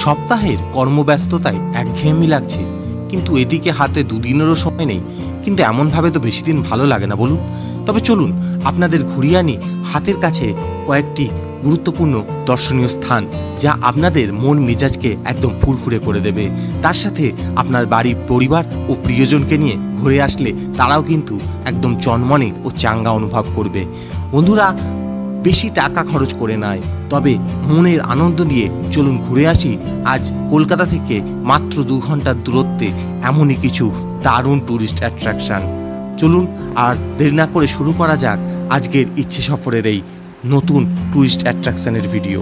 সপ্তাহের কর্মব্যস্ততায় একঘেয়েমি লাগছে, কিন্তু এদিকে হাতে দুদিনেরও সময় নেই। কিন্তু এমনভাবে তো বেশি দিন ভালো লাগে না, বলুন? তবে চলুন আপনাদের ঘুরিয়ে আনি হাতের কাছে কয়েকটি গুরুত্বপূর্ণ দর্শনীয় স্থান, যা আপনাদের মন মেজাজকে একদম ফুরফুরে করে দেবে। তার সাথে আপনার বাড়ির পরিবার ও প্রিয়জনকে নিয়ে ঘুরে আসলে তারাও কিন্তু একদম চনমনে ও চাঙ্গা অনুভব করবে। বন্ধুরা, বেশি টাকা খরচ করে নয়, তবে মনের আনন্দ দিয়ে চলুন ঘুরে আসি আজ কলকাতা থেকে মাত্র 2 ঘন্টার দূরত্বে এমনই কিছু দারুণ ট্যুরিস্ট অ্যাট্রাকশান। চলুন আর দেরি না করে শুরু করা যাক আজকের ইচ্ছে সফরের এই নতুন ট্যুরিস্ট অ্যাট্রাকশানের ভিডিও।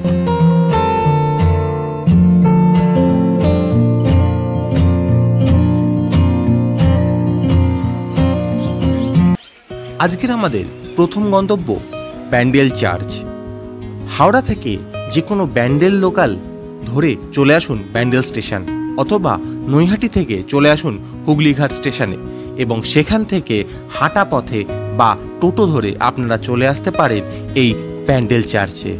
আজকের আমাদের প্রথম গন্তব্য ব্যান্ডেল চার্চ। হাওড়া থেকে যে কোনো ব্যান্ডেল লোকাল ধরে চলে আসুন ব্যান্ডেল স্টেশন, অথবা নৈহাটি থেকে চলে আসুন হুগলিঘাট স্টেশনে, এবং সেখান থেকে হাঁটা পথে বা টোটো ধরে আপনারা চলে আসতে পারেন এই ব্যান্ডেল চার্চে।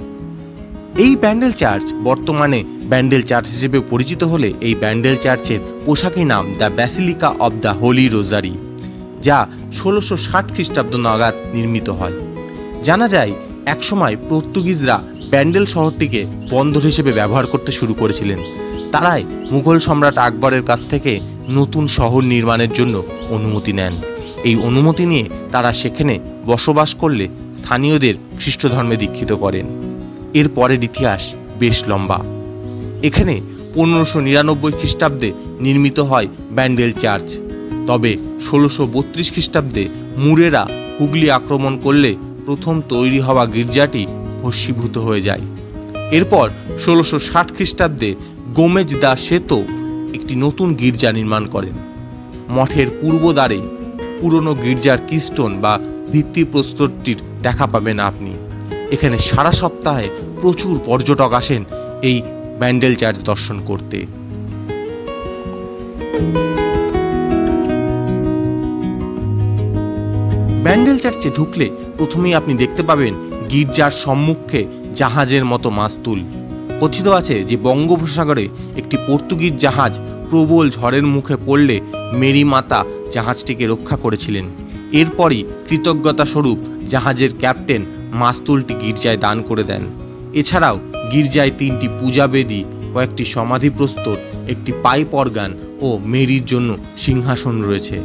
এই ব্যান্ডেল চার্চ বর্তমানে ব্যান্ডেল চার্চ হিসেবে পরিচিত হলে এই ব্যান্ডেল চার্চের পোশাকি নাম the basilica of the Holi রোজারি, যা 1660 খ্রিস্টাব্দ নাগাদ নির্মিত হয়। জানা যায় একসময় পর্তুগিজরা ব্যান্ডেল শহরটিকে বন্দর হিসেবে ব্যবহার করতে শুরু করেছিলেন। তারাই মুঘল সম্রাট আকবরের কাছ থেকে নতুন শহর নির্মাণের জন্য অনুমতি নেন। এই অনুমতি নিয়ে তারা সেখানে বসবাস করলে স্থানীয়দের খ্রিস্ট ধর্মে দীক্ষিত করেন। এর পরের ইতিহাস বেশ লম্বা। এখানে 1599 খ্রিস্টাব্দে নির্মিত হয় ব্যান্ডেল চার্চ। তবে 1632 খ্রিস্টাব্দে মুরেরা হুগলি আক্রমণ করলে প্রথম তৈরি হওয়া গির্জাটি ভস্মীভূত হয়ে যায়। এরপর 1660 খ্রিস্টাব্দে গোমেজ দা সেতো একটি নতুন গির্জা নির্মাণ করেন। মঠের পূর্ব দ্বারে পুরনো গির্জার কিস্টোন বা ভিত্তিপ্রস্তরটির দেখা পাবেন আপনি। এখানে সারা সপ্তাহে প্রচুর পর্যটক আসেন এই ব্যান্ডেল চার্চ দর্শন করতে। ব্যান্ডেল চার্চে ঢুকলে প্রথমেই আপনি দেখতে পাবেন গির্জার সম্মুখে জাহাজের মতো মাস্তুল। কথিত আছে যে বঙ্গোপসাগরে একটি পর্তুগিজ জাহাজ প্রবল ঝড়ের মুখে পড়লে মেরি মাতা জাহাজটিকে রক্ষা করেছিলেন। এরপরই কৃতজ্ঞতা স্বরূপ জাহাজের ক্যাপ্টেন মাস্তুলটি গির্জায় দান করে দেন। এছাড়াও গির্জায় 3টি পূজাবেদী, কয়েকটি সমাধি প্রস্তর, একটি পাইপ অর্গান ও মেরির জন্য সিংহাসন রয়েছে।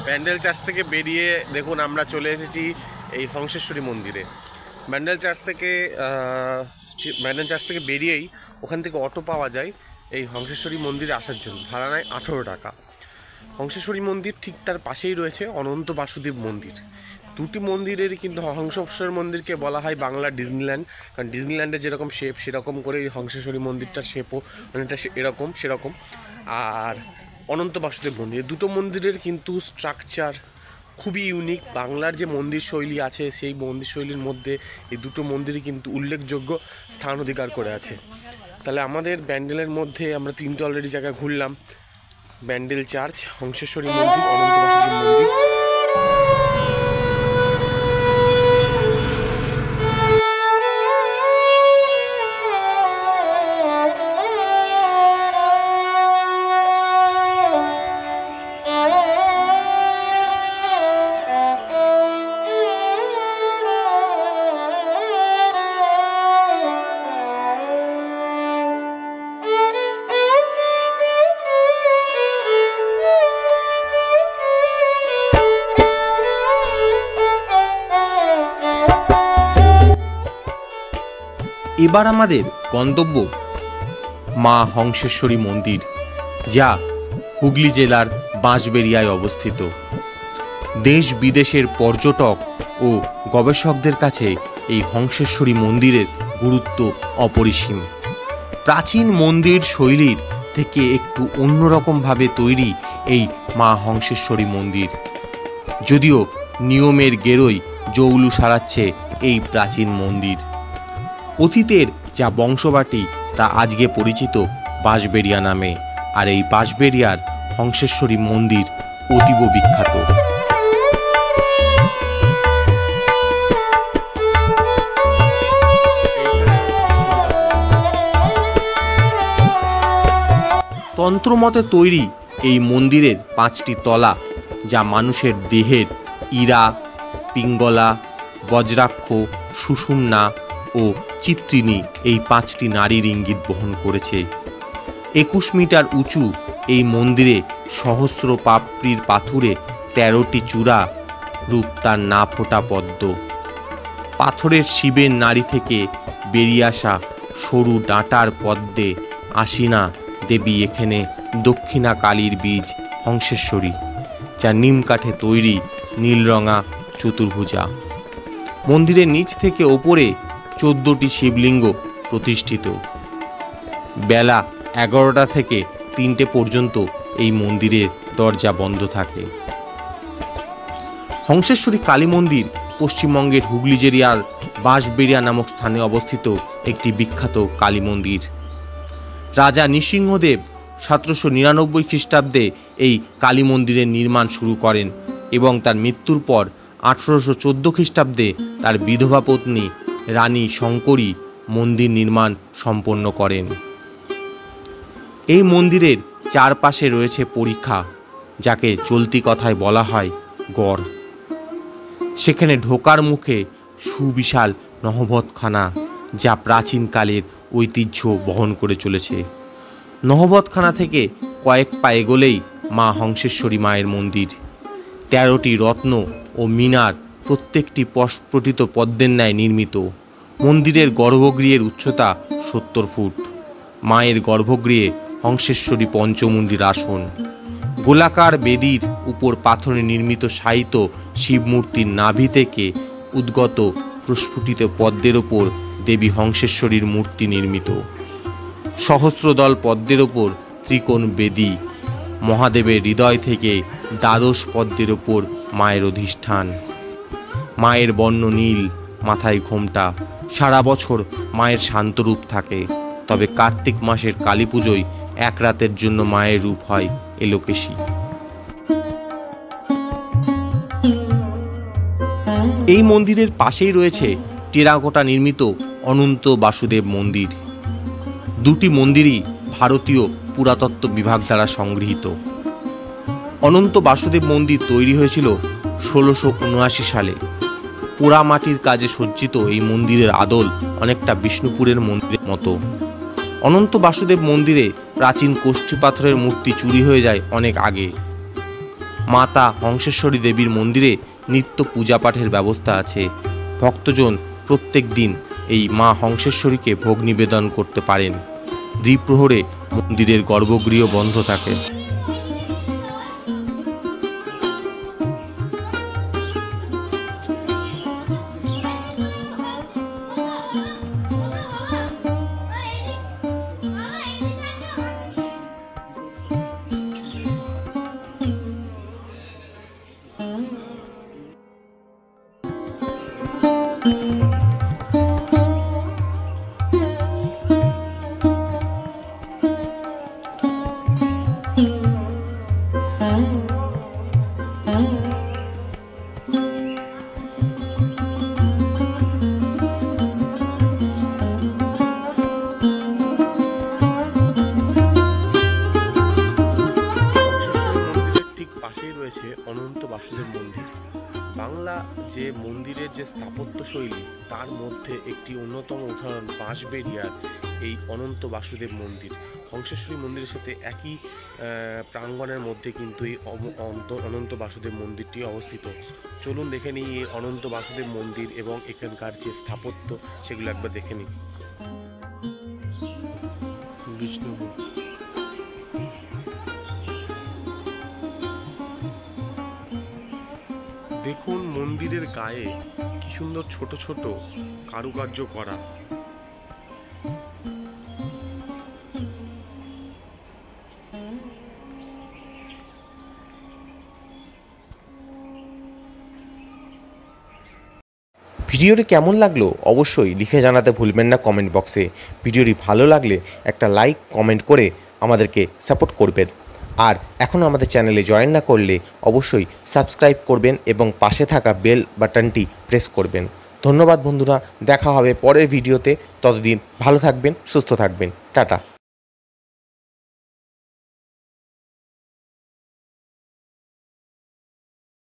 ব্যান্ডেল চার্চ থেকে বেরিয়ে দেখুন আমরা চলে এসেছি এই হংসেশ্বরী মন্দিরে। ব্যান্ডেল চার্চ থেকে বেরিয়েই ওখান থেকে অটো পাওয়া যায় এই হংসেশ্বরী মন্দিরে আসার জন্য। ভাড়া নেয় 18 টাকা। হংসেশ্বরী মন্দির ঠিক তার পাশেই রয়েছে অনন্ত বাসুদেব মন্দির। দুটি মন্দিরেরই কিন্তু হংসেশ্বরী মন্দিরকে বলা হয় বাংলার ডিজনিল্যান্ড, কারণ ডিজনিল্যান্ডে যেরকম শেপ সেরকম করে এই হংসেশ্বরী মন্দিরটার শেপও অনেকটা এরকম সেরকম। আর অনন্ত বাসুদেব মন্দির, দুটো মন্দিরের কিন্তু স্ট্রাকচার খুবই ইউনিক। বাংলার যে মন্দির শৈলী আছে সেই মন্দির শৈলীর মধ্যে এই দুটো মন্দিরই কিন্তু উল্লেখযোগ্য স্থান অধিকার করে আছে। তাহলে আমাদের ব্যান্ডেলের মধ্যে আমরা তিনটে অলরেডি জায়গায় ঘুরলাম, ব্যান্ডেল চার্চ, হংসেশ্বরী মন্দির, অনন্ত বাসুদেব মন্দির। এবার আমাদের গন্তব্য মা হংসেশ্বরী মন্দির, যা হুগলি জেলার বাঁশবেড়িয়ায় অবস্থিত। দেশ বিদেশের পর্যটক ও গবেষকদের কাছে এই হংসেশ্বরী মন্দিরের গুরুত্ব অপরিসীম। প্রাচীন মন্দির শৈলীর থেকে একটু অন্যরকমভাবে তৈরি এই মা হংসেশ্বরী মন্দির, যদিও নিয়মের গেরোয় জৌলু সারাচ্ছে এই প্রাচীন মন্দির। অতীতের যা বংশবাটি তা আজকে পরিচিত বাঁশবেড়িয়া নামে, আর এই বাঁশবেড়িয়ার হংসেশ্বরী মন্দির অতীব বিখ্যাত। তন্ত্রমতে তৈরি এই মন্দিরের 5টি তলা, যা মানুষের দেহের ইরা, পিঙ্গলা, বজ্রাক্ষ, সুষুম্না ও চিত্রিণী এই 5টি নারীর ইঙ্গিত বহন করেছে। 21 মিটার উঁচু এই মন্দিরে সহস্র পাপড়ির পাথুরে 13টি চূড়া রূপ তার না ফোটা পদ্ম। পাথরের শিবের নাড়ি থেকে বেরিয়ে আসা সরু ডাঁটার পদ্মে আশিনা দেবী এখানে দক্ষিণা কালীর বীজ হংসেশ্বরী, যা নিম কাঠে তৈরি নীলরঙা চতুর্ভুজা। মন্দিরের নিচ থেকে ওপরে 14টি শিবলিঙ্গ প্রতিষ্ঠিত। বেলা 11টা থেকে 3টে পর্যন্ত এই মন্দিরের দরজা বন্ধ থাকে। হংসেশ্বরী কালী মন্দির পশ্চিমবঙ্গের হুগলি জেলার বাঁশবেড়িয়া নামক স্থানে অবস্থিত একটি বিখ্যাত কালী মন্দির। রাজা নৃসিংহদেব 1799 খ্রিস্টাব্দে এই কালী মন্দিরের নির্মাণ শুরু করেন এবং তার মৃত্যুর পর 1814 খ্রিস্টাব্দে তার বিধবা পত্নী রানী শঙ্করী মন্দির নির্মাণ সম্পন্ন করেন। এই মন্দিরের চারপাশে রয়েছে পরিখা, যাকে চলতি কথায় বলা হয় গড়। সেখানে ঢোকার মুখে সুবিশাল নহবতখানা, যা প্রাচীনকালের ঐতিহ্য বহন করে চলেছে। নহবতখানা থেকে কয়েক পা এগোলেই মা হংসেশ্বরী মায়ের মন্দির। 13টি রত্ন ও মিনার, প্রত্যেকটি প্রস্ফুটিত পদ্মের ন্যায় নির্মিত। মন্দিরের গর্ভগৃহের উচ্চতা 70 ফুট। মায়ের গর্ভগৃহে হংসেশ্বরী পঞ্চমুণ্ডির আসন। গোলাকার বেদির উপর পাথরে নির্মিত শায়িত শিবমূর্তির নাভি থেকে উদ্গত প্রস্ফুটিত পদ্মের ওপর দেবী হংসেশ্বরীর মূর্তি নির্মিত। সহস্রদল পদ্মের ওপর ত্রিকোণ বেদী। মহাদেবের হৃদয় থেকে দ্বাদশ পদ্মের ওপর মায়ের অধিষ্ঠান। মায়ের বর্ণ নীল, মাথায় ঘোমটা। সারা বছর মায়ের শান্তরূপ থাকে, তবে কার্তিক মাসের কালী পুজোয় এক রাতের জন্য মায়ের রূপ হয় এলোকেশী। এই মন্দিরের পাশেই রয়েছে টেরাকোটা নির্মিত অনন্ত বাসুদেব মন্দির। দুটি মন্দিরই ভারতীয় পুরাতত্ত্ব বিভাগ দ্বারা সংগৃহীত। অনন্ত বাসুদেব মন্দির তৈরি হয়েছিল 1679 সালে। পোড়ামাটির কাজে সজ্জিত এই মন্দিরের আদল অনেকটা বিষ্ণুপুরের মন্দিরের মতো। অনন্ত বাসুদেব মন্দিরে প্রাচীন কোষ্ঠী পাথরের মূর্তি চুরি হয়ে যায় অনেক আগে। মাতা হংসেশ্বরী দেবীর মন্দিরে নিত্য পূজা পাঠের ব্যবস্থা আছে। ভক্তজন প্রত্যেক দিন এই মা হংসেশ্বরীকে ভোগ নিবেদন করতে পারেন। দ্বিপ্রহরে মন্দিরের গর্ভগৃহ বন্ধ থাকে। যে মন্দিরের যে স্থাপত্য শৈলী তার মধ্যে একটি অন্যতম উদাহরণ বাঁশবেড়িয়ার এই অনন্ত বাসুদেব মন্দির। হংসেশ্বরী মন্দিরের সাথে একই প্রাঙ্গণের মধ্যে কিন্তু এই অনন্ত বাসুদেব মন্দিরটি অবস্থিত। চলুন দেখে নিই এই অনন্ত বাসুদেব মন্দির এবং এখানকার যে স্থাপত্য সেগুলো একবার দেখে নিই। বিষ্ণুপুর দেখুন মন্দিরের গায়ে কি সুন্দর ছোট ছোট কারুকার্য করা। ভিডিওটি কেমন লাগলো অবশ্যই লিখে জানাতে ভুলবেন না কমেন্ট বক্সে। ভিডিওটি ভালো লাগলে একটা লাইক কমেন্ট করে আমাদেরকে সাপোর্ট করবেন। আর এখনও আমাদের চ্যানেলে জয়েন না করলে অবশ্যই সাবস্ক্রাইব করবেন এবং পাশে থাকা বেল বাটনটি প্রেস করবেন। ধন্যবাদ বন্ধুরা, দেখা হবে পরের ভিডিওতে। ততদিন ভালো থাকবেন, সুস্থ থাকবেন। টাটা।